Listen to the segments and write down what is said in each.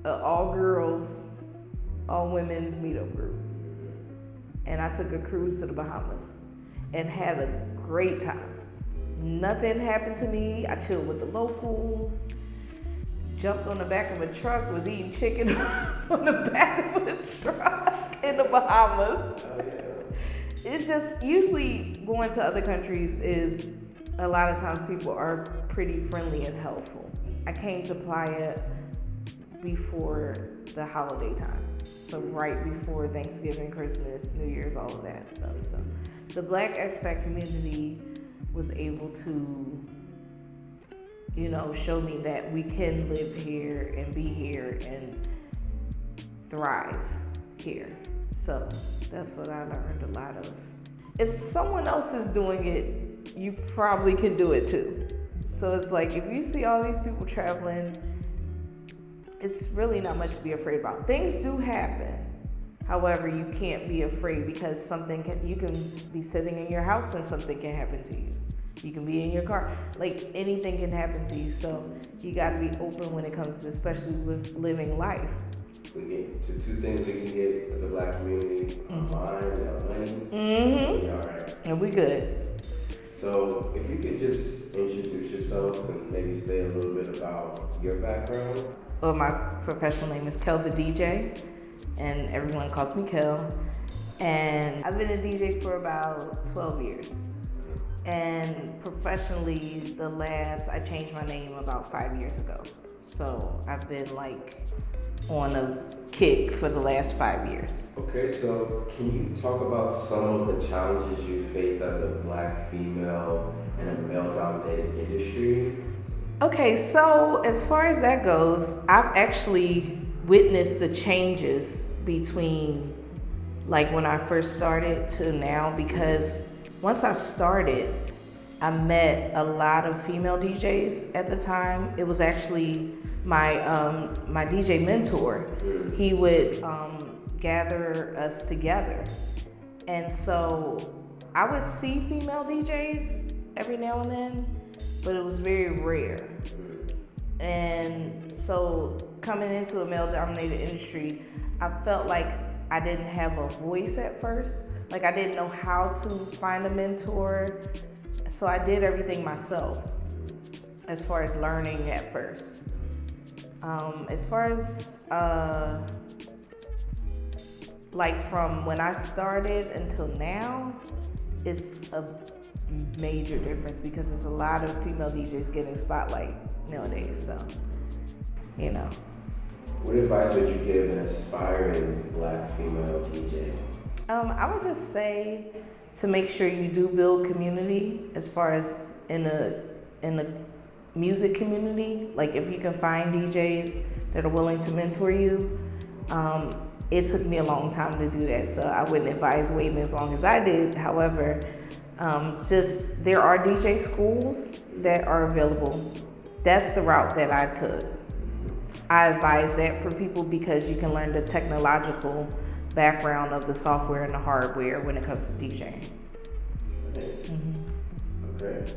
all girls, all women's meetup group. And I took a cruise to the Bahamas and had a great time. Nothing happened to me. I chilled with the locals, jumped on the back of a truck, was eating chicken on the back of a truck in the Bahamas. Oh, yeah. It's just, usually going to other countries is, a lot of times people are pretty friendly and helpful. I came to Playa before the holiday time. So right before Thanksgiving, Christmas, New Year's, all of that stuff. So the Black expat community was able to, show me that we can live here and be here and thrive here. So that's what I learned a lot of. If someone else is doing it, you probably can do it too. So it's like, if you see all these people traveling, it's really not much to be afraid about. Things do happen. However, you can't be afraid because you can be sitting in your house and something can happen to you. You can be in your car, like anything can happen to you. So you gotta be open when it comes to, especially with living life. We get to two things we can get as a Black community: our mind and our money. Mm-hmm. We all right. And we good. So if you could just introduce yourself and maybe say a little bit about your background. Well, my professional name is Kel The DJ, and everyone calls me Kel. And I've been a DJ for about 12 years. And professionally, I changed my name about 5 years ago. So I've been on a kick for the last 5 years. Okay, so can you talk about some of the challenges you faced as a Black female in a male-dominated industry? Okay, so as far as that goes, I've actually witnessed the changes between when I first started to now, because once I started, I met a lot of female DJs at the time. It was actually my DJ mentor. He would gather us together. And so I would see female DJs every now and then, but it was very rare. And so coming into a male-dominated industry, I felt like I didn't have a voice at first. I didn't know how to find a mentor. So I did everything myself as far as learning at first. As far as from when I started until now, it's a major difference because there's a lot of female DJs getting spotlight nowadays. So, What advice would you give an aspiring Black female DJ? I would just say to make sure you do build community as far as in a music community. If you can find DJs that are willing to mentor you. It took me a long time to do that, so I wouldn't advise waiting as long as I did. However, there are DJ schools that are available. That's the route that I took. I advise that for people because you can learn the technological background of the software and the hardware when it comes to DJing. Okay.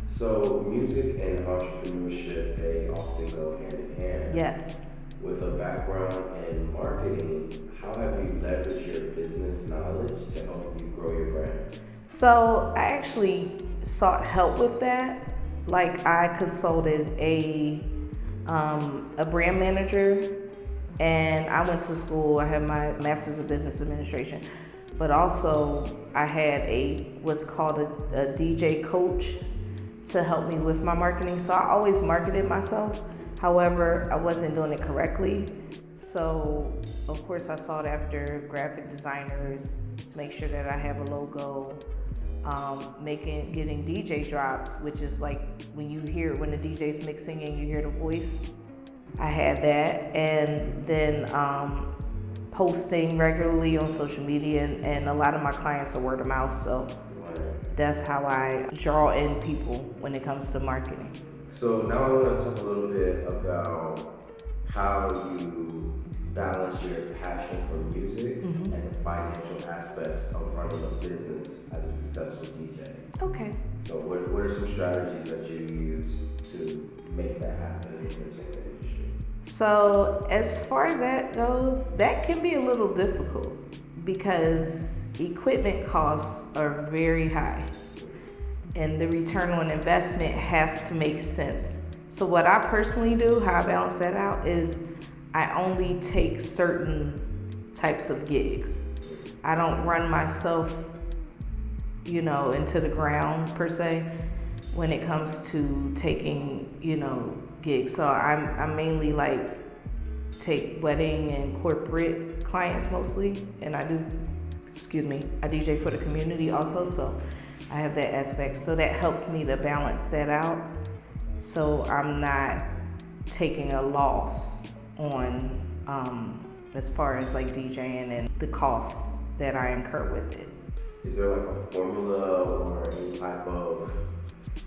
So music and entrepreneurship, they often go hand in hand. Yes. With a background in marketing, how have you leveraged your business knowledge to help you grow your brand? So I actually sought help with that. I consulted a brand manager, and I went to school. I have my Master's of Business Administration, but also I had what's called a DJ coach to help me with my marketing. So I always marketed myself. However, I wasn't doing it correctly. So of course I sought after graphic designers to make sure that I have a logo, getting DJ drops, which is when the DJ's mixing and you hear the voice. I had that, and then posting regularly on social media, and a lot of my clients are word of mouth, so that's how I draw in people when it comes to marketing. So now I want to talk a little bit about how you balance your passion for music and the financial aspects of running a business as a successful DJ. Okay. So what are some strategies that you use to make that happen in the entertainment industry? So as far as that goes, that can be a little difficult because equipment costs are very high and the return on investment has to make sense. So what I personally do, how I balance that out, is I only take certain types of gigs. I don't run myself, into the ground per se when it comes to taking, gigs. So I mainly like take wedding and corporate clients mostly, and I DJ for the community also, so I have that aspect. So that helps me to balance that out. So I'm not taking a loss on as far as like DJing and the costs that I incur with it. Is there like a formula or any type of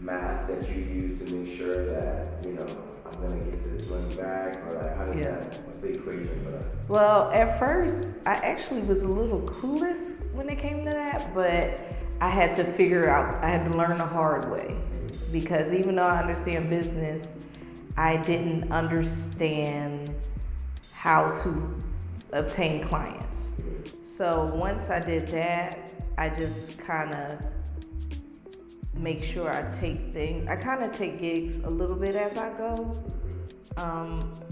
math that you use to make sure that, I'm gonna get this money back, or like how does that, what's the equation for that? Well, at first I actually was a little clueless when it came to that, but I had to I had to learn the hard way, because even though I understand business, I didn't understand how to obtain clients. So once I did that, I just kind of make sure I take gigs a little bit as I go,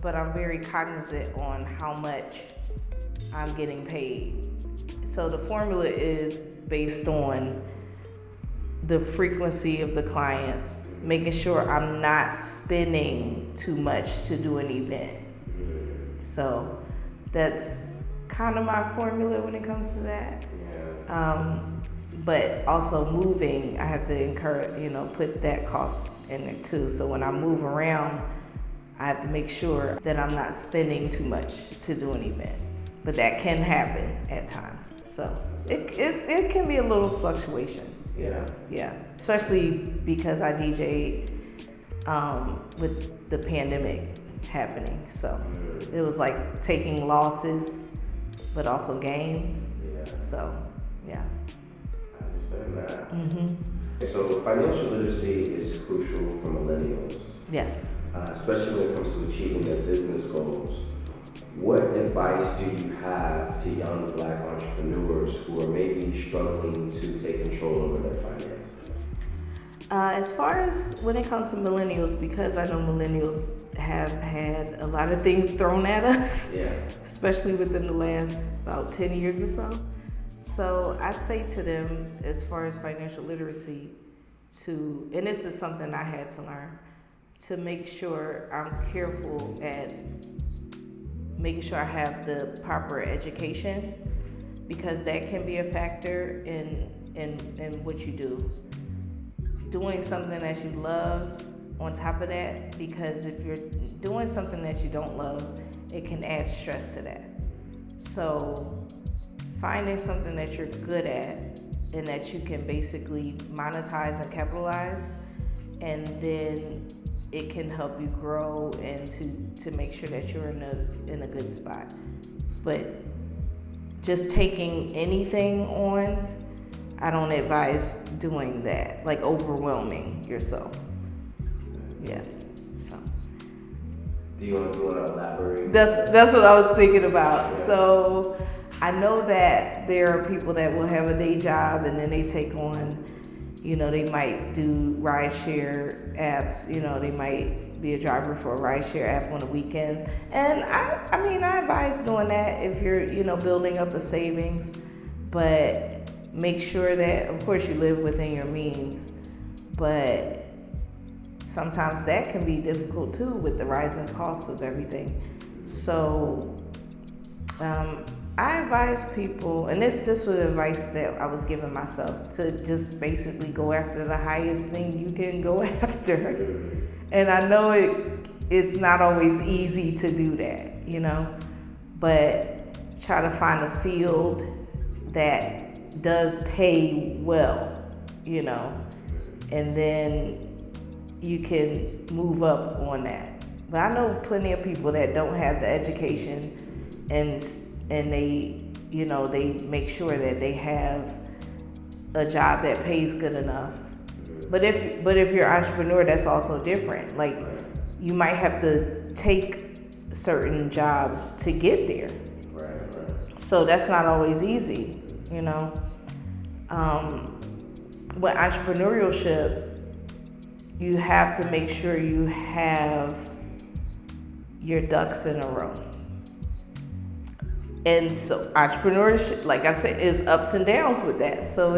but I'm very cognizant on how much I'm getting paid. So the formula is based on the frequency of the clients, making sure I'm not spending too much to do an event. So that's kind of my formula when it comes to that. But also moving, I have to incur, put that cost in there too. So when I move around, I have to make sure that I'm not spending too much to do an event. But that can happen at times. So it can be a little fluctuation. Yeah. Especially because I DJ'd with the pandemic happening. So it was like taking losses, but also gains. So, yeah. I understand that. So financial literacy is crucial for millennials. Yes. Especially when it comes to achieving their business goals. What advice do you have to young Black entrepreneurs who are maybe struggling to take control over their finances? As far as when it comes to millennials, because I know millennials have had a lot of things thrown at us, especially within the last about 10 years or so. So I say to them, as far as financial literacy, and this is something I had to learn, to make sure I'm careful at making sure I have the proper education, because that can be a factor in what you do. Doing something that you love on top of that, because if you're doing something that you don't love, it can add stress to that. So finding something that you're good at and that you can basically monetize and capitalize, and then it can help you grow and to make sure that you're in a good spot. But just taking anything on, I don't advise doing that, like overwhelming yourself. Yes. So. Do you want to elaborate? That's what I was thinking about. So I know that there are people that will have a day job and then they take on, they might do rideshare apps, they might be a driver for a rideshare app on the weekends. And I mean, I advise doing that if you're, building up a savings, but make sure that, of course, you live within your means, but sometimes that can be difficult too with the rising costs of everything. So I advise people, and this was advice that I was giving myself, to just basically go after the highest thing you can go after. And I know it's not always easy to do that, but try to find a field that does pay well, and then you can move up on that. But I know plenty of people that don't have the education and they, they make sure that they have a job that pays good enough. But if you're an entrepreneur, that's also different. Like, you might have to take certain jobs to get there. Right. So that's not always easy, With entrepreneurship, you have to make sure you have your ducks in a row. And so entrepreneurship, like I said, is ups and downs with that. So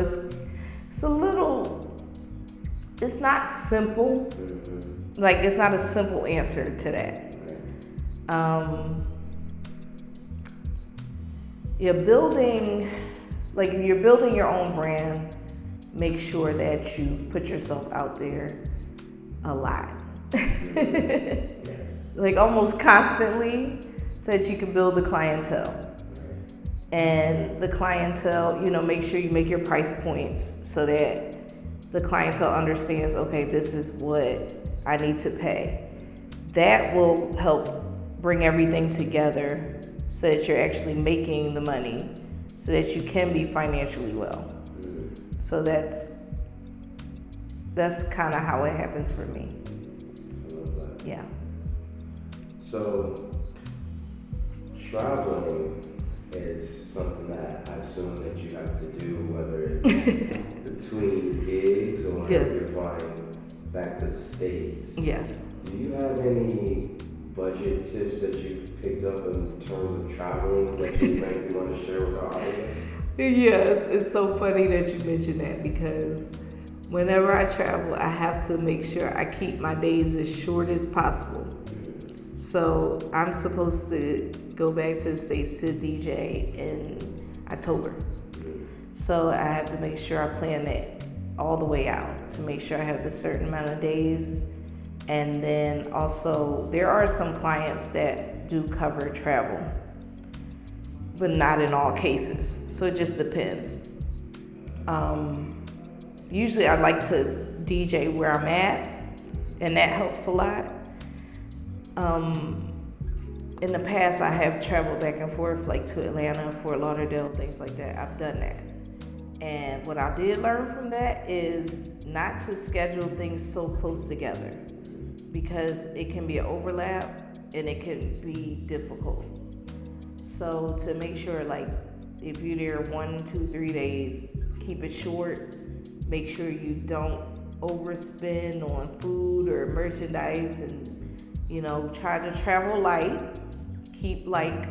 it's not simple. Like, it's not a simple answer to that. If you're building your own brand, make sure that you put yourself out there a lot. Like, almost constantly, so that you can build the clientele. And the clientele, make sure you make your price points so that the clientele understands, okay, this is what I need to pay. That will help bring everything together so that you're actually making the money so that you can be financially well. So that's kind of how it happens for me. I love that. Yeah. So traveling is something that I assume that you have to do, whether it's between gigs or Yes. you're flying back to the States. Yes. Do you have any budget tips that you've picked up in terms of traveling that you maybe want to share with our audience? Yes, it's so funny that you mentioned that, because whenever I travel, I have to make sure I keep my days as short as possible. So I'm supposed to go back to the States to DJ in October. So I have to make sure I plan it all the way out to make sure I have the certain amount of days. And then also, there are some clients that do cover travel, but not in all cases. So it just depends. Usually I like to DJ where I'm at, and that helps a lot. In the past, I have traveled back and forth, like to Atlanta, Fort Lauderdale, things like that. I've done that. And what I did learn from that is not to schedule things so close together, because it can be an overlap and it can be difficult. So to make sure, like, if you're there 1, 2, 3 days, keep it short. Make sure you don't overspend on food or merchandise, and try to travel light. Keep like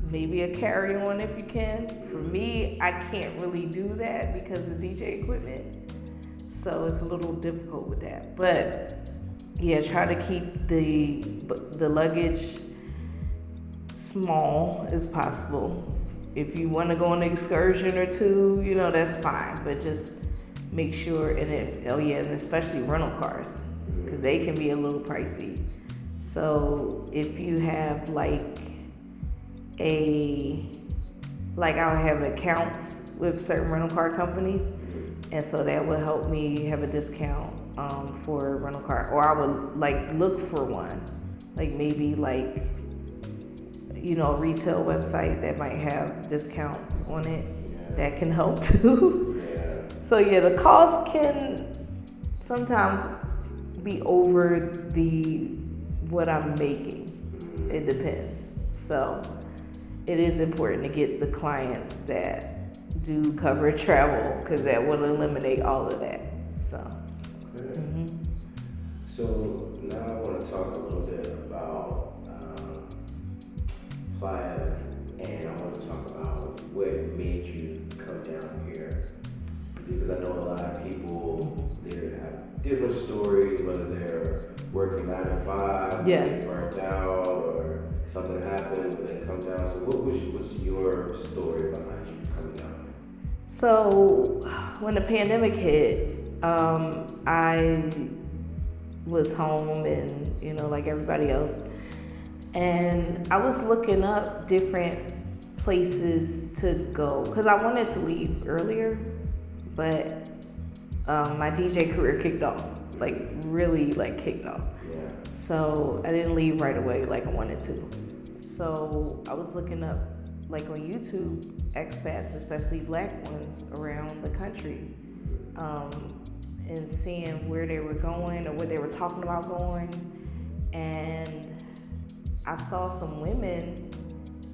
maybe a carry-on if you can. For me, I can't really do that because of DJ equipment, so it's a little difficult with that. But yeah, try to keep the luggage small as possible. If you want to go on an excursion or two, that's fine, but just make sure, and especially rental cars, because they can be a little pricey. So if you have I'll have accounts with certain rental car companies, and so that will help me have a discount for a rental car, or I would look for one, maybe a retail website that might have discounts on it. That can help too. So yeah, the cost can sometimes be over what I'm making. It depends. So it is important to get the clients that do cover travel, because that will eliminate all of that. So. So now I want to talk a little bit about Playa, and I want to talk about what made you come down here, because I know a lot of people, they have different stories, whether they're working 9 to 5, getting burnt out, or something happens and they come down. So what's your story behind you coming down? So when the pandemic hit, I was home and, like everybody else, and I was looking up different places to go, because I wanted to leave earlier, but my DJ career kicked off, really kicked off. Yeah. So I didn't leave right away like I wanted to. So I was looking up, on YouTube, expats, especially black ones around the country, and seeing where they were going or what they were talking about going. And I saw some women,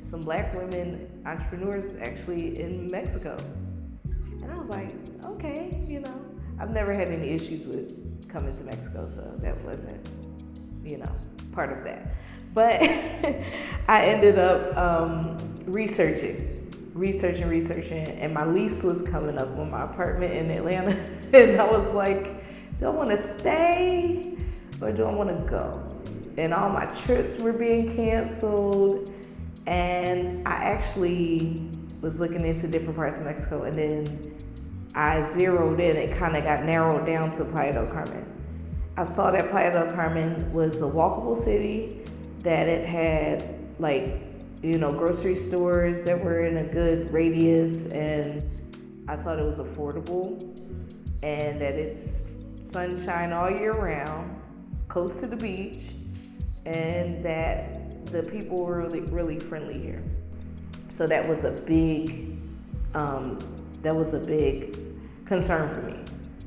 some Black women entrepreneurs actually in Mexico. And I was like, okay, I've never had any issues with coming to Mexico, so that wasn't, part of that. But I ended up researching, and my lease was coming up on my apartment in Atlanta. And I was like, do I want to stay or do I want to go? And all my trips were being canceled. And I actually was looking into different parts of Mexico, and then I zeroed in. It kind of got narrowed down to Playa del Carmen. I saw that Playa del Carmen was a walkable city, that it had grocery stores that were in a good radius, and I thought it was affordable, and that it's sunshine all year round, close to the beach, and that the people were really, really friendly here. So that was a big concern for me.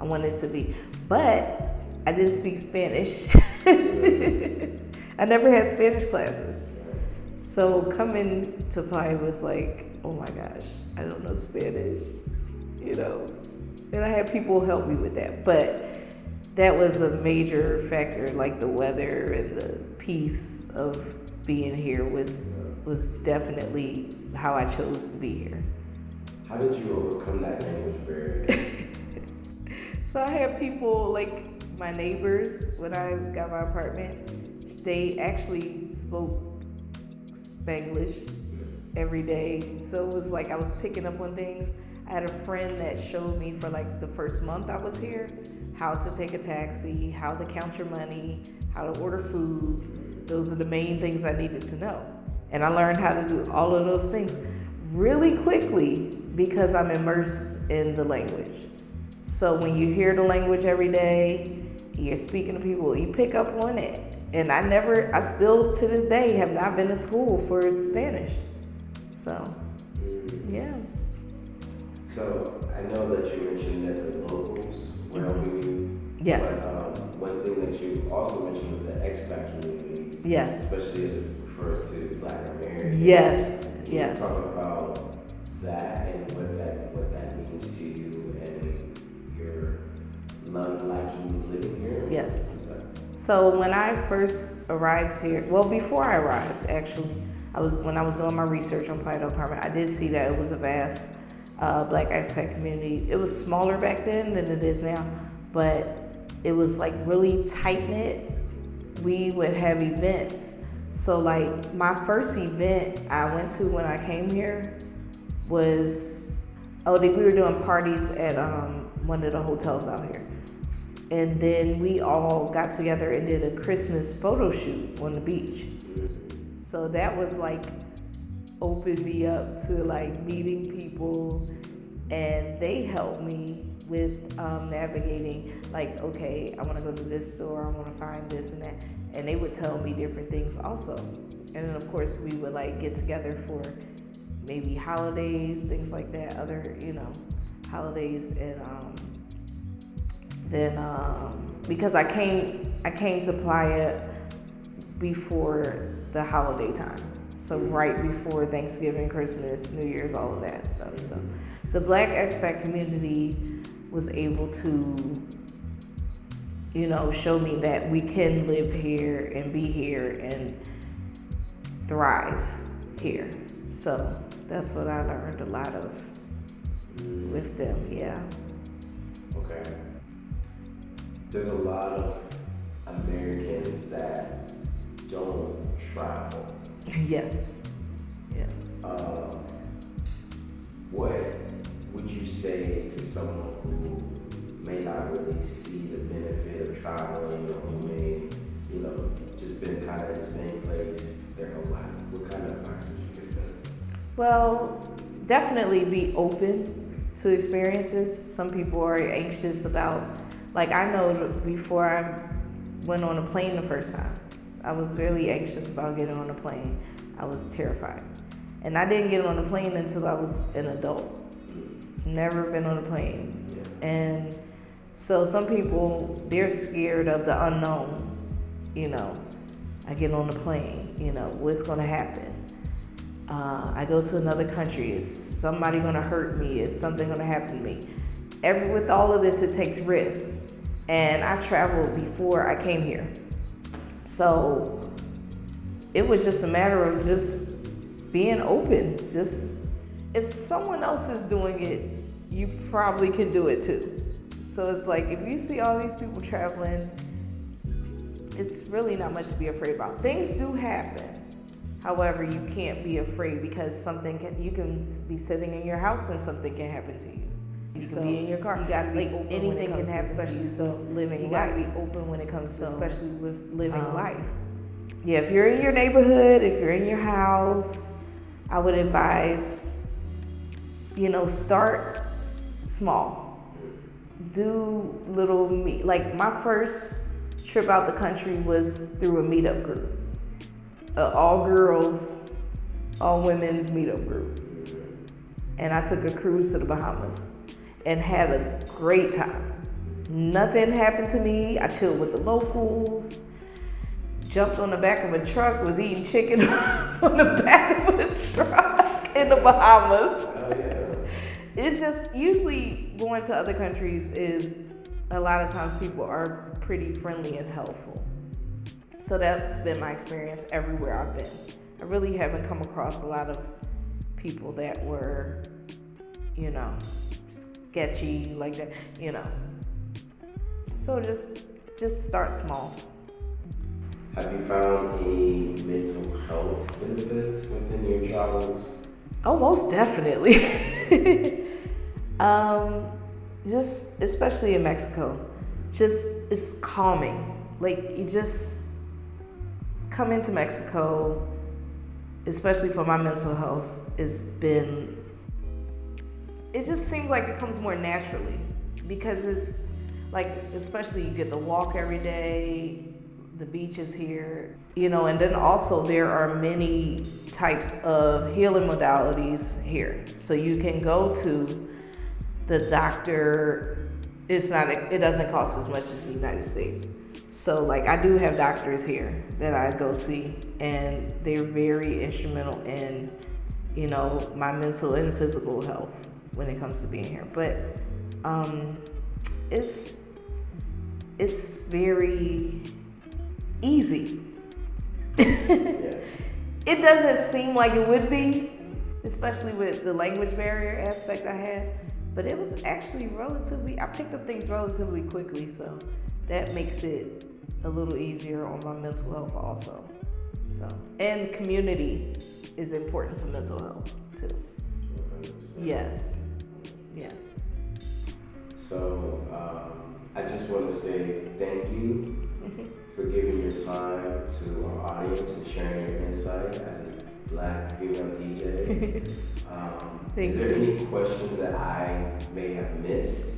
I wanted to be, but I didn't speak Spanish. I never had Spanish classes. So coming to Playa was like, oh my gosh, I don't know Spanish, And I had people help me with that, but that was a major factor, like the weather and the peace of being here was definitely how I chose to be here. How did you overcome that language barrier? So I had people, like my neighbors, when I got my apartment, they actually spoke Spanglish every day. So it was like I was picking up on things. I had a friend that showed me for like the first month I was here how to take a taxi, how to count your money, how to order food. Those are the main things I needed to know. And I learned how to do all of those things really quickly because I'm immersed in the language. So when you hear the language every day, you're speaking to people, you pick up on it. And I still to this day have not been to school for Spanish. So, yeah. So I know that you mentioned that the locals were helping you. Yes. But one thing that you also mentioned was the expat community. Yes. Especially as it refers to Black Americans. Yes. Can yes. you talk about that and what that means to you and your liking living here? Yes. So when I first arrived here, well, before I arrived, actually, when I was doing my research on Playa del Carmen, I did see that it was a vast Black expat community. It was smaller back then than it is now, but it was like really tight knit. We would have events. So like my first event I went to when I came here was, we were doing parties at one of the hotels out here. And then we all got together and did a Christmas photo shoot on the beach. So that was like opened me up to like meeting people, and they helped me with navigating, like, okay, I want to go to this store, I want to find this and that, and they would tell me different things also. And then of course we would like get together for maybe holidays, things like that, other holidays, and then because I came to Playa before the holiday time. So right before Thanksgiving, Christmas, New Year's, all of that stuff. So the Black expat community was able to, show me that we can live here and be here and thrive here. So that's what I learned a lot of with them, yeah. Okay. There's a lot of Americans that don't travel. Yes. Yeah. What would you say to someone who may not really see the benefit of traveling, or who may, just been kind of in the same place their whole life? What kind of advice would you give them? Well, definitely be open to experiences. Some people are anxious about, like I know before I went on a plane the first time, I was really anxious about getting on a plane. I was terrified. And I didn't get on a plane until I was an adult. Never been on a plane. And so some people, they're scared of the unknown, I get on the plane, what's gonna happen? I go to another country, is somebody gonna hurt me? Is something gonna happen to me? With all of this, it takes risks. And I traveled before I came here. So it was just a matter of just being open. Just, if someone else is doing it, you probably can do it too. So it's like, if you see all these people traveling, it's really not much to be afraid about. Things do happen. However, you can't be afraid because you can be sitting in your house and something can happen to you. You can be in your car. You gotta be open. Anything can happen to you. So living, you gotta be open when it comes to, especially with living life. Yeah, if you're in your neighborhood, if you're in your house, I would advise, start small. Do little like my first trip out the country was through a meetup group. All girls, all women's meetup group. And I took a cruise to the Bahamas and had a great time. Nothing happened to me. I chilled with the locals, jumped on the back of a truck, was eating chicken on the back of a truck in the Bahamas. Oh, yeah. It's just, usually going to other countries is, a lot of times people are pretty friendly and helpful. So that's been my experience everywhere I've been. I really haven't come across a lot of people that were, sketchy like that, So just start small. Have you found any mental health benefits within your travels? Oh, most definitely. Just especially in Mexico, it's calming. Like, you just come into Mexico, especially for my mental health, it just seems like it comes more naturally because it's like, especially you get to walk every day, the beaches here, and then also there are many types of healing modalities here. So you can go to the doctor. It doesn't cost as much as the United States. So like, I do have doctors here that I go see, and they're very instrumental in, my mental and physical health when it comes to being here. But it's very easy. It doesn't seem like it would be, especially with the language barrier aspect I had, but it was actually I picked up things relatively quickly, so that makes it a little easier on my mental health also. So, and community is important for mental health too. 100%. Yes. So I just want to say thank you for giving your time to our audience and sharing your insight as a Black female DJ. Is there any questions that I may have missed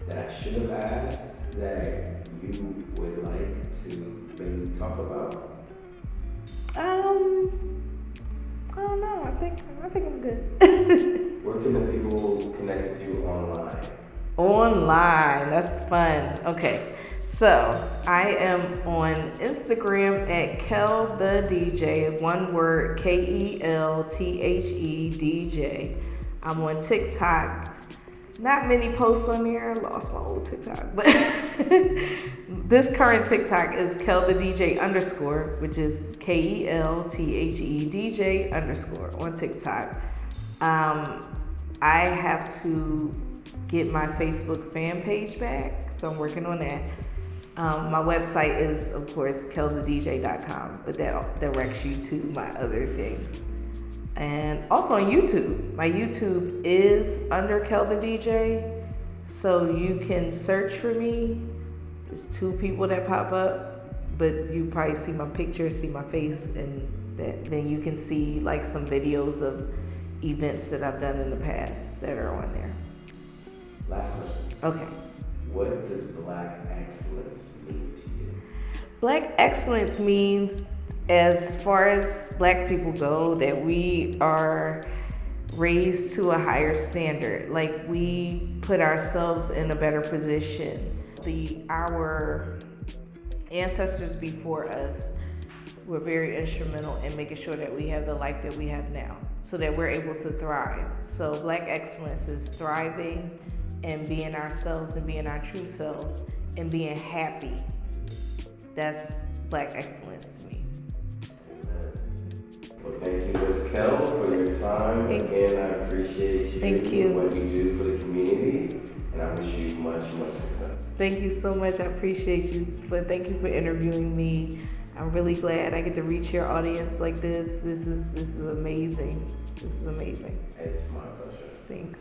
that I should have asked that you would like to maybe talk about? I don't know. I think I'm good. Where can the people connect with you online? Online, that's fun. Okay, so I am on Instagram at Kel The DJ, one word, KELTHE DJ. I'm on TikTok. Not many posts on there. I lost my old TikTok, but this current TikTok is Kel The DJ _, which is KELTHE DJ _ on TikTok. I have to get my Facebook fan page back, so I'm working on that. My website is, of course, kelthedj.com, but that directs you to my other things. And also on YouTube. My YouTube is under Kel The DJ, so you can search for me. There's 2 people that pop up, but you probably see my picture, see my face, and then you can see like some videos of events that I've done in the past that are on there. Last question. Okay. What does Black excellence mean to you? Black excellence means, as far as Black people go, that we are raised to a higher standard. Like, we put ourselves in a better position. Our ancestors before us were very instrumental in making sure that we have the life that we have now, so that we're able to thrive. So Black excellence is thriving and being ourselves and being our true selves and being happy. That's Black excellence to me. Well, thank you, Ms. Kel, for your time. Again, I appreciate you. Thank you. What you do for the community, and I wish you much success. Thank you so much. I appreciate you. Thank you for interviewing me. I'm really glad I get to reach your audience like this. This is amazing. This is amazing. It's my pleasure. Thanks.